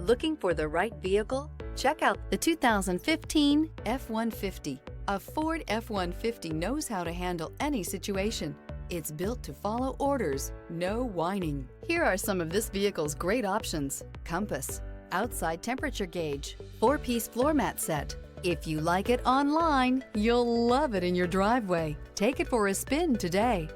Looking for the right vehicle? Check out the 2015 F-150. A Ford F-150 knows how to handle any situation. It's built to follow orders, no whining. Here are some of this vehicle's great options: compass, outside temperature gauge, 4-piece floor mat set. If you like it online, you'll love it in your driveway. Take it for a spin today.